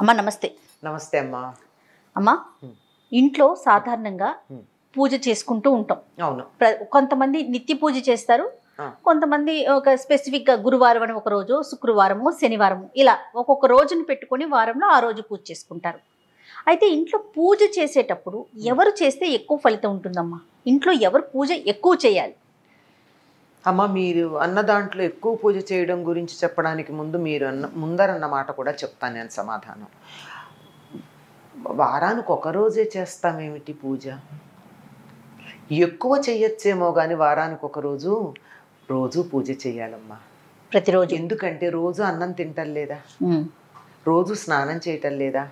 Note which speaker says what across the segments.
Speaker 1: అమ్మా నమస్తే.
Speaker 2: నమస్తే అమ్మా.
Speaker 1: అమ్మా ఇంట్లో సాధారణంగా పూజ చేసుకుంటూ ఉంటాం.
Speaker 2: అవును.
Speaker 1: కొంతమంది నిత్య పూజ చేస్తారు, కొంతమంది ఒక స్పెసిఫిక్గా గురువారం అని ఒక రోజు, శుక్రవారము, శనివారము ఇలా ఒక్కొక్క రోజును పెట్టుకొని వారంలో ఆ రోజు పూజ చేసుకుంటారు. అయితే ఇంట్లో పూజ చేసేటప్పుడు ఎవరు చేస్తే ఎక్కువ ఫలితం ఉంటుందమ్మా? ఇంట్లో ఎవరు పూజ ఎక్కువ చేయాలి?
Speaker 2: అమ్మ, మీరు అన్న దాంట్లో ఎక్కువ పూజ చేయడం గురించి చెప్పడానికి ముందు మీరు ముందరన్న మాట కూడా చెప్తాను నేను సమాధానం. వారానికి ఒక రోజే చేస్తామేమిటి పూజ? ఎక్కువ చేయొచ్చేమో కానీ వారానికి ఒక రోజు రోజు పూజ చేయాలమ్మా,
Speaker 1: ప్రతిరోజు.
Speaker 2: ఎందుకంటే రోజు అన్నం తింటం లేదా, రోజు స్నానం చేయటం లేదా,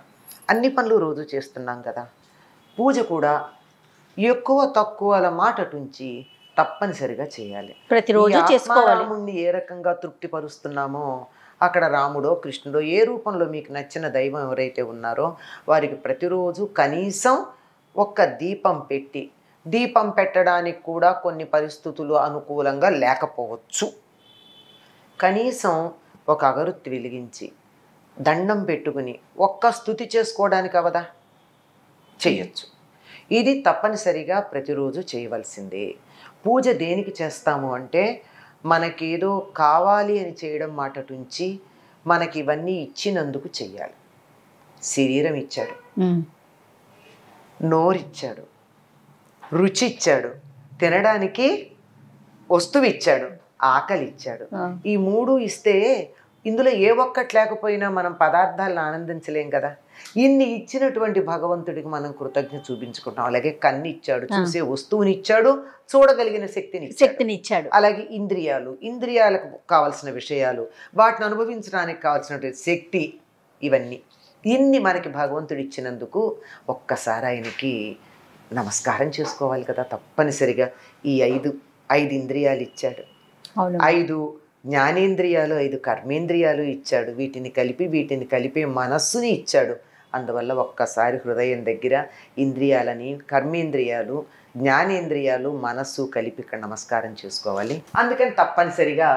Speaker 2: అన్ని పనులు రోజు చేస్తున్నాం కదా. పూజ కూడా ఎక్కువ తక్కువల మాటటుంచి తప్పనిసరిగా చేయాలి.
Speaker 1: ప్రతిరోజు చేసుకోవాలి.
Speaker 2: రాముణ్ణి ఏ రకంగా తృప్తిపరుస్తున్నామో అక్కడ రాముడో కృష్ణుడో ఏ రూపంలో మీకు నచ్చిన దైవం ఎవరైతే ఉన్నారో వారికి ప్రతిరోజు కనీసం ఒక్క దీపం పెట్టి, దీపం పెట్టడానికి కూడా కొన్ని పరిస్థితులు అనుకూలంగా లేకపోవచ్చు, కనీసం ఒక అగరొత్తి వెలిగించి దండం పెట్టుకుని ఒక్క స్తుతి చేసుకోవడానికి అవదా, చెయ్యొచ్చు. ఇది తప్పనిసరిగా ప్రతిరోజు చేయవలసిందే. పూజ దేనికి చేస్తాము అంటే మనకేదో కావాలి అని చేయడం మాటటుంచి మనకి ఇవన్నీ ఇచ్చినందుకు చెయ్యాలి. శరీరం ఇచ్చాడు, నోరిచ్చాడు, రుచి ఇచ్చాడు, తినడానికి వస్తువు ఇచ్చాడు, ఆకలి ఇచ్చాడు. ఈ మూడు ఇస్తే ఇందులో ఏ ఒక్కటి లేకపోయినా మనం పదార్థాలను ఆనందించలేం కదా. ఇన్ని ఇచ్చినటువంటి భగవంతుడికి మనం కృతజ్ఞత చూపించుకుంటాం. అలాగే కన్ను ఇచ్చాడు, చూసే వస్తువుని ఇచ్చాడు, చూడగలిగిన శక్తిని ఇచ్చాడు. అలాగే ఇంద్రియాలకు కావలసిన విషయాలు, వాటిని అనుభవించడానికి కావాల్సినటువంటి శక్తి, ఇన్ని మనకి భగవంతుడు ఇచ్చినందుకు ఒక్కసారి ఆయనకి నమస్కారం చేసుకోవాలి కదా తప్పనిసరిగా. ఈ ఐదు ఇంద్రియాలు ఇచ్చాడు, 5 జ్ఞానేంద్రియాలు, 5 కర్మేంద్రియాలు ఇచ్చాడు. వీటిని కలిపే మనస్సుని ఇచ్చాడు. అందువల్ల ఒక్కసారి హృదయం దగ్గర ఇంద్రియాలని, కర్మేంద్రియాలు, జ్ఞానేంద్రియాలు, మనస్సు కలిపి ఇక్కడ నమస్కారం చేసుకోవాలి. అందుకని తప్పనిసరిగా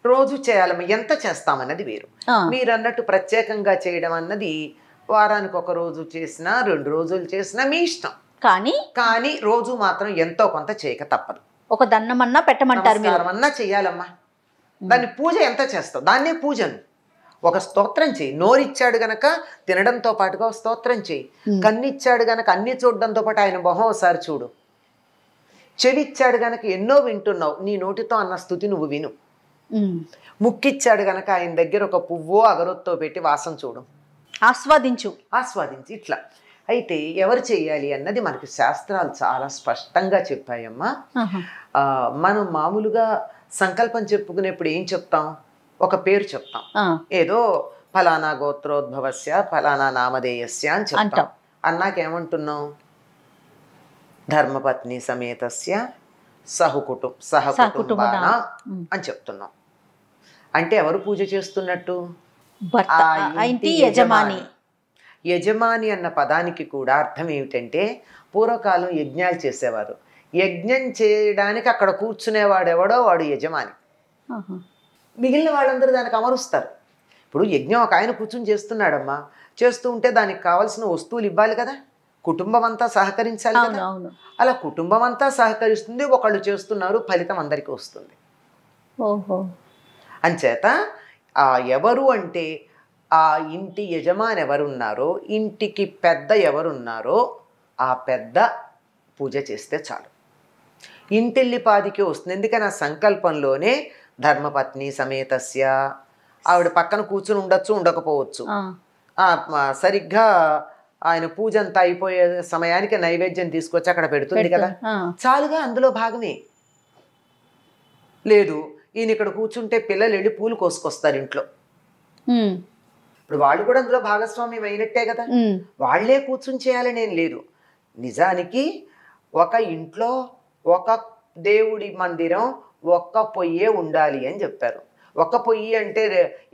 Speaker 2: రోజు చేయాలమ్మా. ఎంత చేస్తామన్నది వేరు. మీరు అన్నట్టు ప్రత్యేకంగా చేయడం అన్నది వారానికి ఒక రోజు చేసినా 2 రోజులు చేసినా మీ ఇష్టం. కానీ రోజు మాత్రం ఎంతో కొంత చేయక తప్పదు.
Speaker 1: ఒక దండమన్నా పెట్టమంటారు,
Speaker 2: అన్నా చెయ్యాలమ్మా. దాన్ని పూజ ఎంత చేస్తావు దాన్నే పూజను. ఒక స్తోత్రం చేయి. నోరిచ్చాడు గనక తినడంతో పాటుగా స్తోత్రం చేయి. కన్నిచ్చాడు గనక అన్ని చూడడంతో పాటు ఆయన మొహం ఒకసారి చూడు. చెవిచ్చాడు గనక ఎన్నో వింటున్నావు, నీ నోటితో అన్న స్తుతి నువ్వు విను. ముక్కిచ్చాడు గనక ఆయన దగ్గర ఒక పువ్వో అగరొత్తో పెట్టి వాసన చూడు, ఆస్వాదించు. ఇట్లా అయితే ఎవరు చేయాలి అన్నది మనకి శాస్త్రాలు చాలా స్పష్టంగా చెప్పాయమ్మా. మనం మామూలుగా సంకల్పం చెప్పుకునేప్పుడు ఏం చెప్తాం? ఒక పేరు చెప్తాం. ఏదో ఫలానా గోత్రోద్భవస్య ఫలానా నామధేయస్య అని చెప్తాం. అన్నాకేమంటున్నాం? ధర్మపత్ని సమేతస్య సహకుటుంబాన అని చెప్తున్నాం. అంటే ఎవరు పూజ చేస్తున్నట్టు? యజమాని అన్న పదానికి కూడా అర్థం ఏమిటంటే, పూర్వకాలం యజ్ఞాలు చేసేవారు. యజ్ఞం చేయడానికి అక్కడ కూర్చునేవాడు ఎవడో వాడు యజమాని. మిగిలిన వాళ్ళందరూ దానికి అమరుస్తారు. ఇప్పుడు యజ్ఞం ఒక ఆయన కూర్చుని చేస్తున్నాడమ్మా, చేస్తూ ఉంటే దానికి కావాల్సిన వస్తువులు ఇవ్వాలి కదా, కుటుంబం అంతా సహకరించాలి కదా. అలా కుటుంబం అంతా సహకరిస్తుంది, ఒకళ్ళు చేస్తున్నారు, ఫలితం అందరికీ వస్తుంది. అంచేత ఎవరు అంటే ఆ ఇంటి యజమాని ఎవరున్నారో, ఇంటికి పెద్ద ఎవరున్నారో ఆ పెద్ద పూజ చేస్తే చాలు. ఇంటిల్లిపాదికి వస్తుంది. ఎందుకని ఆ సంకల్పంలోనే ధర్మపత్ని సమేతస్య, ఆవిడ పక్కన కూర్చుని ఉండొచ్చు, ఉండకపోవచ్చు. సరిగ్గా ఆయన పూజ అంతా అయిపోయే సమయానికి నైవేద్యం తీసుకొచ్చి అక్కడ పెడుతుంది కదా, చాలుగా, అందులో భాగమే. లేదు ఈయన ఇక్కడ కూర్చుంటే పిల్లలు వెళ్ళి పూలు కోసుకొస్తారు ఇంట్లో, ఇప్పుడు వాళ్ళు కూడా అందులో భాగస్వామ్యం అయినట్టే కదా. వాళ్లే కూర్చుని చేయాలనేం లేదు. నిజానికి ఒక ఇంట్లో ఒక దేవుడి మందిరం ఒక్క పొయ్యే ఉండాలి అని చెప్పారు. ఒక్క పొయ్యి అంటే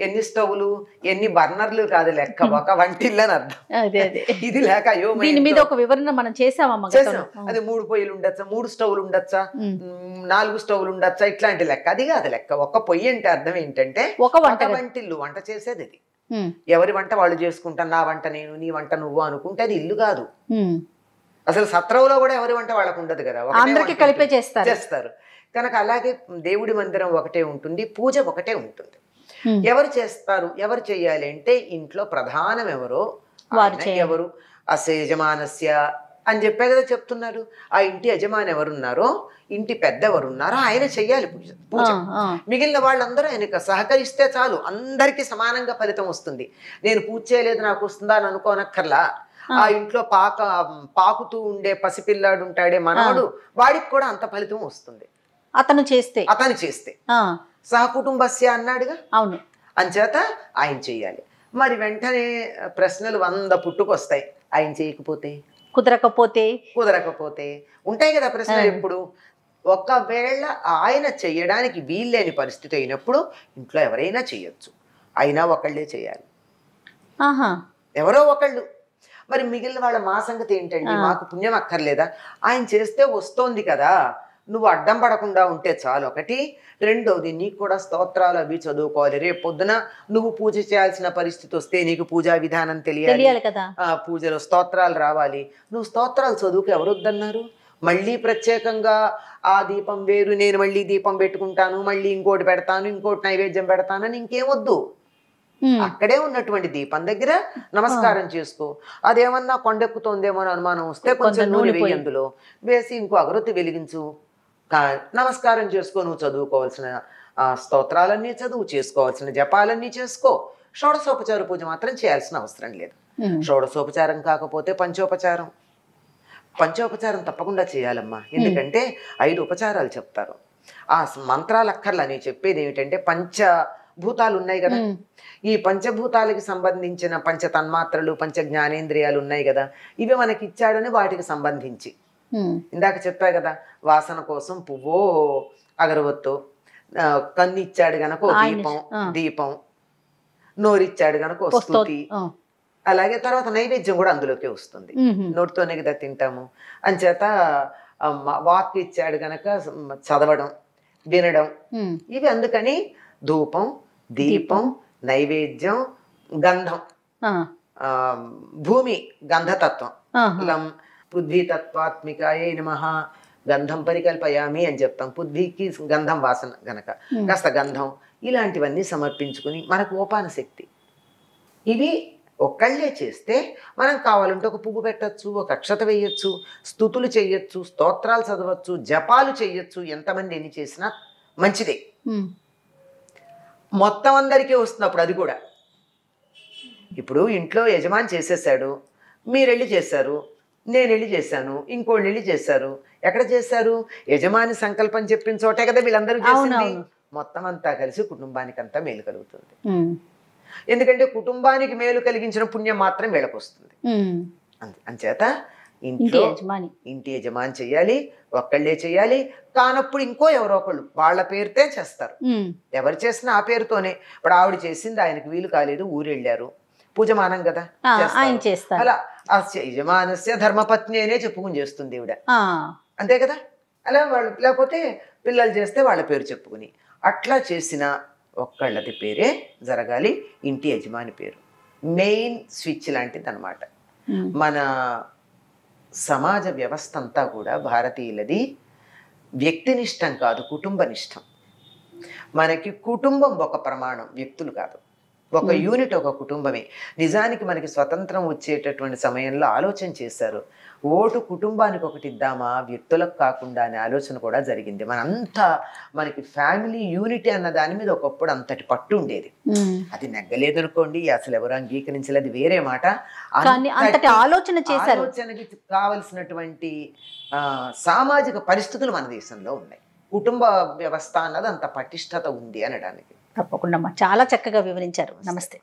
Speaker 2: ఎన్ని స్టవ్లు ఎన్ని బర్నర్లు కాదు లెక్క, ఒక వంటిల్లు అని అర్థం. ఇది లేక అయ్యో
Speaker 1: మీద ఒక వివరణ మనం చేసాం.
Speaker 2: అది 3 పొయ్యిలు ఉండొచ్చా, 3 స్టవ్లు ఉండొచ్చా, 4 స్టవ్లు ఉండొచ్చా, ఇట్లాంటి లెక్క. అది కాదు లెక్క. ఒక్క పొయ్యి అంటే అర్థం ఏంటంటే ఒక వంటిల్లు, వంట చేసేది అది. ఎవరి వంట వాళ్ళు చేసుకుంటాను, నా వంట నేను, నీ వంట నువ్వు అనుకుంటే అది ఇల్లు కాదు. అసలు సత్రంలో కూడా ఎవరి వంట వాళ్ళకు ఉండదు కదా,
Speaker 1: అందరికి కలిపే
Speaker 2: చేస్తారు. కనుక అలాగే దేవుడి మందిరం ఒకటే ఉంటుంది, పూజ ఒకటే ఉంటుంది. ఎవరు చేస్తారు, ఎవరు చేయాలి అంటే ఇంట్లో ప్రధానం ఎవరో ఎవరు అస యజమానస్య అని చెప్పే కదా చెప్తున్నారు. ఆ ఇంటి యజమాని ఎవరున్నారో, ఇంటి పెద్ద ఎవరున్నారో ఆయన చెయ్యాలి పూజ. మిగిలిన వాళ్ళందరూ ఆయనకు సహకరిస్తే చాలు, అందరికీ సమానంగా ఫలితం వస్తుంది. నేను పూజ చేయలేదు నాకు వస్తుందా అని అనుకోనక్కర్లా. ఆ ఇంట్లో పాకుతూ ఉండే పసిపిల్లాడు ఉంటాడే మనవడు, వాడికి కూడా అంత ఫలితం వస్తుంది అతను చేస్తే. సహకుటుంబస్య అన్నాడుగా,
Speaker 1: అవును.
Speaker 2: అంచేత ఆయన చెయ్యాలి. మరి వెంటనే ప్రశ్నలు 100 పుట్టుకొస్తాయి. ఆయన చేయకపోతే, కుదరకపోతే ఉంటాయి కదా ప్రశ్నలు ఎప్పుడు. ఒకవేళ ఆయన చెయ్యడానికి వీల్లేని పరిస్థితి అయినప్పుడు ఇంట్లో ఎవరైనా చెయ్యొచ్చు, అయినా ఒకళ్ళే చేయాలి, ఎవరో ఒకళ్ళు. మరి మిగిలిన వాళ్ళ మా సంగతి ఏంటండి, మాకు పుణ్యం అక్కర్లేదా? ఆయన చేస్తే వస్తోంది కదా, నువ్వు అడ్డం పడకుండా ఉంటే చాలు. ఒకటి. రెండోది, నీకు కూడా స్తోత్రాలు అవి చదువుకోవాలి. రేపు పొద్దున నువ్వు పూజ చేయాల్సిన పరిస్థితి వస్తే నీకు పూజా విధానం తెలియాలి
Speaker 1: కదా,
Speaker 2: పూజలో స్తోత్రాలు రావాలి. నువ్వు స్తోత్రాలు చదువుకు ఎవరు వద్దన్నారు? మళ్ళీ ప్రత్యేకంగా ఆ దీపం వేరు, నేను మళ్ళీ దీపం పెట్టుకుంటాను, మళ్ళీ ఇంకోటి పెడతాను, ఇంకోటి నైవేద్యం పెడతానని ఇంకేమొద్దు. అక్కడే ఉన్నటువంటి దీపం దగ్గర నమస్కారం చేసుకో. అదేమన్నా కొండెక్కుతోందేమో అని అనుమానం వస్తే కొంచెం నూనె వేయి, అందులో వేసి ఇంకో అగరొత్తి వెలిగించు, నమస్కారం చేసుకో. నువ్వు చదువుకోవాల్సిన స్తోత్రాలన్నీ చదువు, చేసుకోవాల్సిన జపాలన్నీ చేసుకో. షోడశోపచార పూజ మాత్రం చేయాల్సిన అవసరం లేదు. షోడశోపచారం కాకపోతే పంచోపచారం తప్పకుండా చేయాలమ్మా. ఎందుకంటే 5 ఉపచారాలు చెప్తారు. ఆ మంత్రాలు అక్కర్లా. నేను చెప్పేది ఏమిటంటే, పంచభూతాలు ఉన్నాయి కదా, ఈ పంచభూతాలకి సంబంధించిన పంచ తన్మాత్రలు, పంచ జ్ఞానేంద్రియాలు ఉన్నాయి కదా, ఇవి మనకి ఇచ్చాడని వాటికి సంబంధించి ఇందాక చెప్పా కదా, వాసన కోసం పువ్వో అగరవత్తో, కన్ను ఇచ్చాడు గనక దీపం, నోరిచ్చాడు గనక స్తుతి, అలాగే తర్వాత నైవేద్యం కూడా అందులోకే వస్తుంది. నోటితోనే కదా తింటాము. అంచేత వాక్ ఇచ్చాడు గనక చదవడం, వినడం, ఇవి. అందుకని ధూపం, దీపం, నైవేద్యం, గంధం, భూమి గంధతత్వం, లం పృథ్వీ తత్వాత్మికాయే నమః గంధం పరికల్పయామి అని చెప్తాం. పృథ్వీకి గంధం వాసన గనక కాస్త గంధం, ఇలాంటివన్నీ సమర్పించుకుని మనకు ఓపాన శక్తి. ఇవి ఒక్కళ్ళే చేస్తే మనం కావాలంటే ఒక పువ్వు పెట్టచ్చు, ఒక అక్షత వేయచ్చు, స్తుతులు చెయ్యొచ్చు, స్తోత్రాలు చదవచ్చు, జపాలు చెయ్యొచ్చు. ఎంతమంది ఎన్ని చేసినా మంచిదే. మొత్తం అందరికీ వస్తున్నప్పుడు అది కూడా. ఇప్పుడు ఇంట్లో యజమాని చేసేసాడు, మీరెళ్ళి చేశారు, నేను వెళ్ళి చేశాను, ఇంకోళ్ళు వెళ్ళి చేశారు. ఎక్కడ చేశారు? యజమాని సంకల్పం చెప్పిన చోటే కదా వీళ్ళందరూ చేసింది. మొత్తం అంతా కలిసి కుటుంబానికి అంతా మేలు కలుగుతుంది. ఎందుకంటే కుటుంబానికి మేలు కలిగించిన పుణ్యం మాత్రం వీళ్ళకి వస్తుంది. అంచేత ఇంటి యజమాని చెయ్యాలి, ఒక్కళ్ళే చెయ్యాలి. కానప్పుడు ఇంకో ఎవరో ఒకళ్ళు వాళ్ళ పేరుతే చేస్తారు. ఎవరు చేసినా ఆ పేరుతోనే. ఇప్పుడు ఆవిడ చేసింది, ఆయనకు వీలు కాలేదు, ఊరెళ్ళారు, పూజమానం కదా, అలా యజమానస్య ధర్మపత్ని అనే చెప్పుకుని చేస్తుంది ఈవిడ, అంతే కదా. అలా వాళ్ళు, లేకపోతే పిల్లలు చేస్తే వాళ్ళ పేరు చెప్పుకుని, అట్లా చేసిన ఒక్కళ్ళది పేరే జరగాలి. ఇంటి యజమాని పేరు మెయిన్ స్విచ్ లాంటిది అన్నమాట. మన సమాజ వ్యవస్థ అంతా కూడా భారతీయులది వ్యక్తినిష్టం కాదు, కుటుంబనిష్టం. మనకి కుటుంబం ఒక ప్రమాణం, వ్యక్తులు కాదు. ఒక యూనిట్, ఒక కుటుంబమే. నిజానికి మనకి స్వతంత్రం వచ్చేటటువంటి సమయంలో ఆలోచన చేశారు, ఓటు కుటుంబానికి ఒకటి ఇద్దామా, వ్యక్తులకు కాకుండా అనే ఆలోచన కూడా జరిగింది. మనంతా మనకి ఫ్యామిలీ యూనిటీ అన్న దాని మీద ఒకప్పుడు అంతటి పట్టు ఉండేది. అది నెగ్గలేదు అనుకోండి, అసలు ఎవరు అంగీకరించలేదు, వేరే మాట. ఆలోచనకి కావలసినటువంటి సామాజిక పరిస్థితులు మన దేశంలో ఉన్నాయి. కుటుంబ వ్యవస్థ అన్నది అంత పటిష్టత ఉంది అనడానికి.
Speaker 1: తప్పకుండా చాలా చక్కగా వివరించారు. నమస్తే.